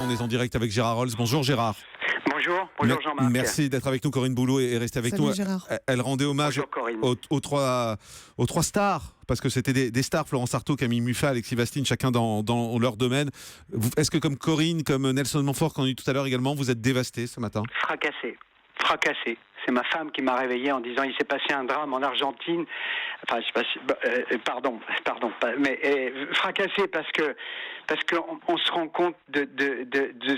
On est en direct avec Gérard Rolls. Bonjour Gérard. Bonjour Jean-Marc. Merci d'être avec nous. Corinne Boulot est restée avec nous. Gérard. Elle rendait hommage aux trois stars, parce que c'était des stars, Florence Artaud, Camille Muffat, Alexis Vastine, chacun dans leur domaine. Est-ce que comme Corinne, comme Nelson Montfort, qu'on a eu tout à l'heure également, vous êtes dévasté ce matin? Fracassé. C'est ma femme qui m'a réveillé en disant il s'est passé un drame en Argentine. Enfin, je sais pas si, pardon, mais fracassé parce que on se rend compte de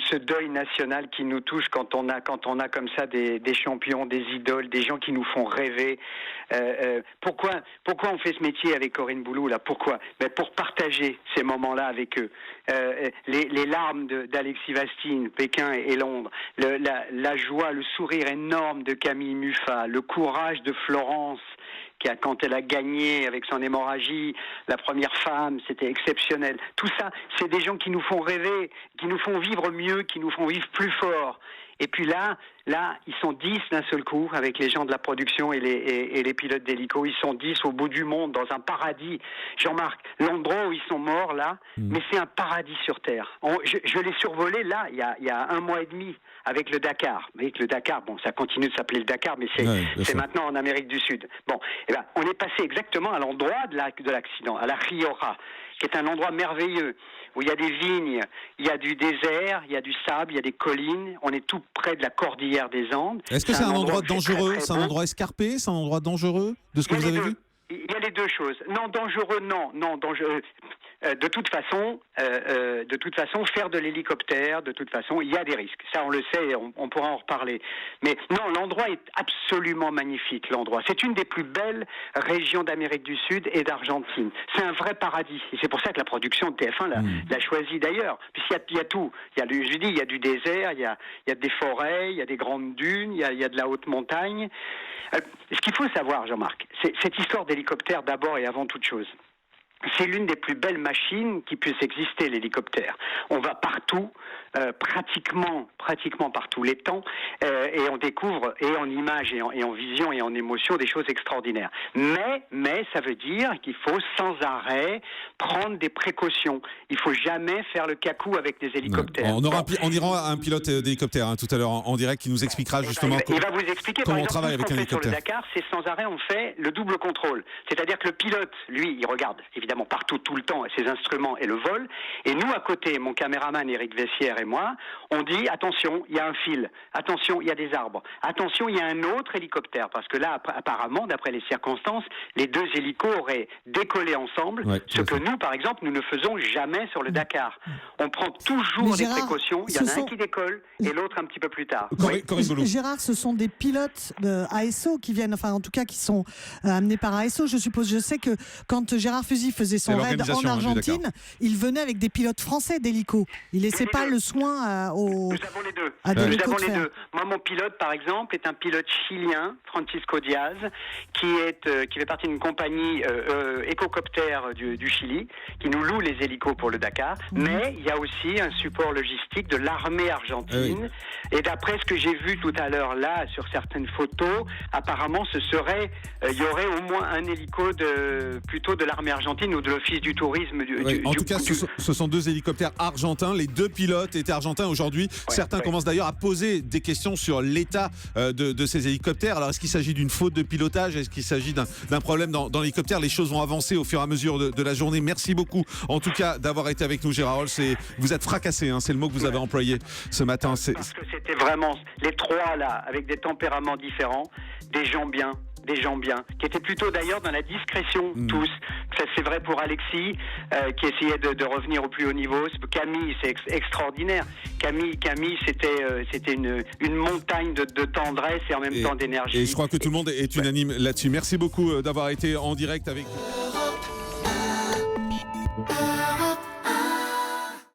ce deuil national qui nous touche quand on a comme ça des champions, des idoles, des gens qui nous font rêver. Pourquoi on fait ce métier avec Corinne Boulot là? Pourquoi? Pour partager ces moments-là avec eux. Les larmes d'Alexis Vastine, Pékin et Londres, la joie, le sourire énorme de Camille Muffat, le courage de Florence, quand elle a gagné avec son hémorragie, la première femme, c'était exceptionnel. Tout ça, c'est des gens qui nous font rêver, qui nous font vivre mieux, qui nous font vivre plus fort. Et puis là, ils sont 10 d'un seul coup, avec les gens de la production et les pilotes d'hélico. Ils sont 10 au bout du monde, dans un paradis. Jean-Marc, l'endroit où ils sont morts, là, mais c'est un paradis sur Terre. Je l'ai survolé, là, il y a 1 mois et demi, avec le Dakar. Avec le Dakar, bon, ça continue de s'appeler le Dakar, mais c'est maintenant en Amérique du Sud. Bon, on est passé exactement à l'endroit de l'accident, à la Rioja, qui est un endroit merveilleux, où il y a des vignes, il y a du désert, il y a du sable, il y a des collines. On est tout près de la cordillère des Andes. Est-ce que c'est un endroit dangereux? C'est un endroit escarpé? C'est un endroit dangereux de ce que vous avez vu? Il y a les deux choses. Non, dangereux, non, dangereux. De toute façon, faire de l'hélicoptère, de toute façon, il y a des risques. Ça, on le sait, on pourra en reparler. Mais non, l'endroit est absolument magnifique, l'endroit. C'est une des plus belles régions d'Amérique du Sud et d'Argentine. C'est un vrai paradis. Et c'est pour ça que la production de TF1 l'a choisi d'ailleurs. Puisqu'il y a tout. Il y a du désert, il y a des forêts, il y a des grandes dunes, il y a de la haute montagne. Ce qu'il faut savoir, Jean-Marc, c'est cette histoire d'hélicoptère d'abord et avant toute chose. C'est l'une des plus belles machines qui puisse exister, l'hélicoptère. On va partout, pratiquement par tous les temps, et on découvre, et en images, et en vision, et en émotion, des choses extraordinaires. Mais ça veut dire qu'il faut sans arrêt prendre des précautions. Il faut jamais faire le cacou avec des hélicoptères. On ira à un pilote d'hélicoptère tout à l'heure en direct qui nous expliquera justement il va vous expliquer, comment par exemple, on travaille avec un hélicoptère. Sur le Dakar, c'est sans arrêt, on fait le double contrôle. C'est-à-dire que le pilote, lui, il regarde évidemment partout, tout le temps, ses instruments et le vol. Et nous, à côté, mon caméraman Éric Vessière et moi, on dit attention, il y a un fil, attention, il y a des arbres, attention, il y a un autre hélicoptère. Parce que là, apparemment, d'après les circonstances, les deux hélicos auraient décollé ensemble, ce que nous, par exemple, nous ne faisons jamais sur le Dakar. On prend toujours des précautions. Il y en a un qui décolle et l'autre un petit peu plus tard. Gérard, ce sont des pilotes ASO qui viennent, enfin en tout cas qui sont amenés par ASO, je suppose. Je sais que quand Gérard Fusy faisait son raid en Argentine, il venait avec des pilotes français d'hélico. Il laissait pas le soin aux... Nous avons les deux. Moi, mon pilote, par exemple, est un pilote chilien, Francisco Diaz, qui fait partie d'une compagnie Ecocopter du Chili, qui nous loue les hélicos pour le Dakar. Mais il y a aussi un support logistique de l'armée argentine. Et d'après ce que j'ai vu tout à l'heure là, sur certaines photos, apparemment, il y aurait au moins un hélico plutôt de l'armée argentine ou de l'office du tourisme. En tout cas, ce sont 2 hélicoptères argentins. Les 2 pilotes étaient argentins aujourd'hui. Certains commencent d'ailleurs à poser des questions sur l'état de ces hélicoptères. Alors, est-ce qu'il s'agit d'une faute de pilotage? Est-ce qu'il s'agit d'un problème dans l'hélicoptère? Les choses vont avancer au fur et à mesure de la journée. Merci beaucoup, en tout cas, d'avoir été avec nous, Gérard Rolls. Vous êtes fracassé, c'est le mot que vous avez employé ce matin. Parce que c'était vraiment les trois, là, avec des tempéraments différents, des gens bien, qui étaient plutôt d'ailleurs dans la discrétion tous. Ça, c'est vrai pour Alexis, qui essayait de revenir au plus haut niveau. Camille, c'est extraordinaire. Camille, c'était une montagne de tendresse et en même temps d'énergie. Et je crois que tout le monde est unanime là-dessus. Merci beaucoup d'avoir été en direct avec nous.